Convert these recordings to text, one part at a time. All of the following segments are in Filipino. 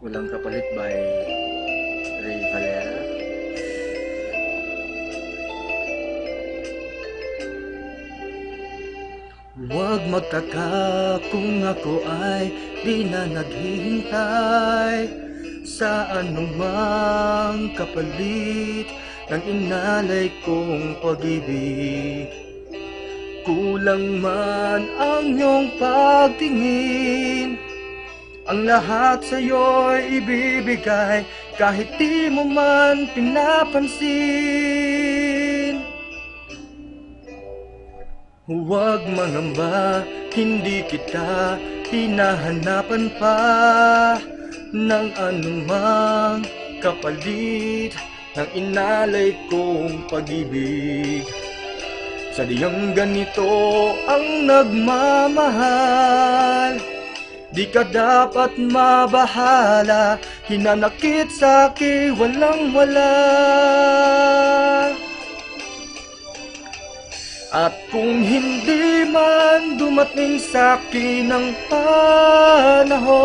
Walang Kapalit by Ray Valera. Huwag magtaka kung ako ay di na naghihintay sa anumang kapalit ng inalay kong pag-ibig. Kulang man ang iyong pagtingin, ang lahat sa'yo'y ibibigay kahit di mo man pinapansin. Huwag mangamba, hindi kita hinahanapan pa ng anumang kapalit ng inalay kong pag-ibig. Sadyang ganito ang nagmamahal, di ka dapat mabahala, hinanakit sa'kin walang wala. At kung hindi man dumating sa'kin ang panahon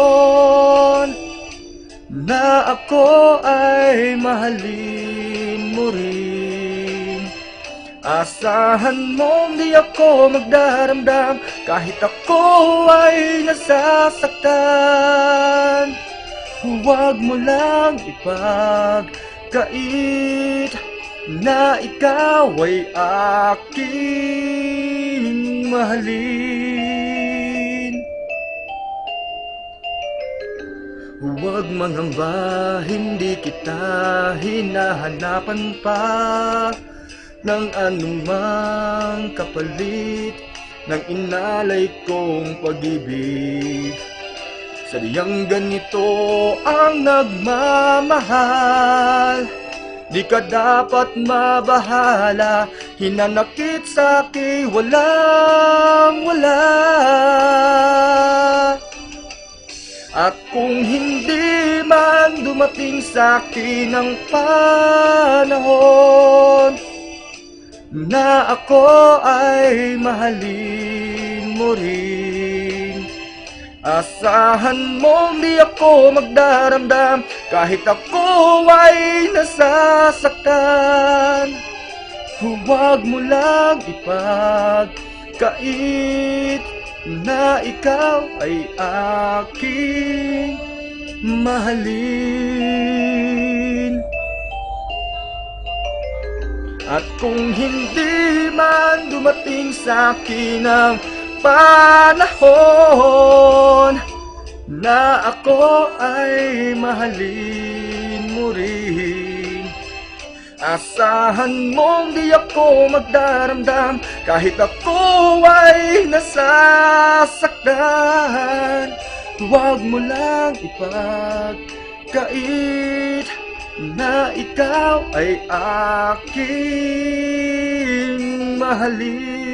na ako ay mahalin mo rin, asahan mong di ako magdaramdam kahit ako ay nasasaktan. Huwag mo lang ipagkait na ikaw ay aking mahalin. Huwag mangamba, hindi kita hinahanapan pa ng anumang kapalit ng inalay kong pag-ibig. Sadyang ganito ang nagmamahal, di ka dapat mabahala, hinanakit sa'kin walang wala. At kung hindi man dumating sa'kin ang panahon na ako ay mahalin mo rin, asahan mong di ako magdaramdam kahit ako ay nasasaktan. Huwag mo lang ipagkait na ikaw ay aking mahalin. At kung hindi man dumating sa'kin ang panahon na ako ay mahalin mo rin, asahan mong di ako magdaramdam kahit ako ay nasasaktan. Huwag mo lang ipagkait na ikaw ay aking mahalin.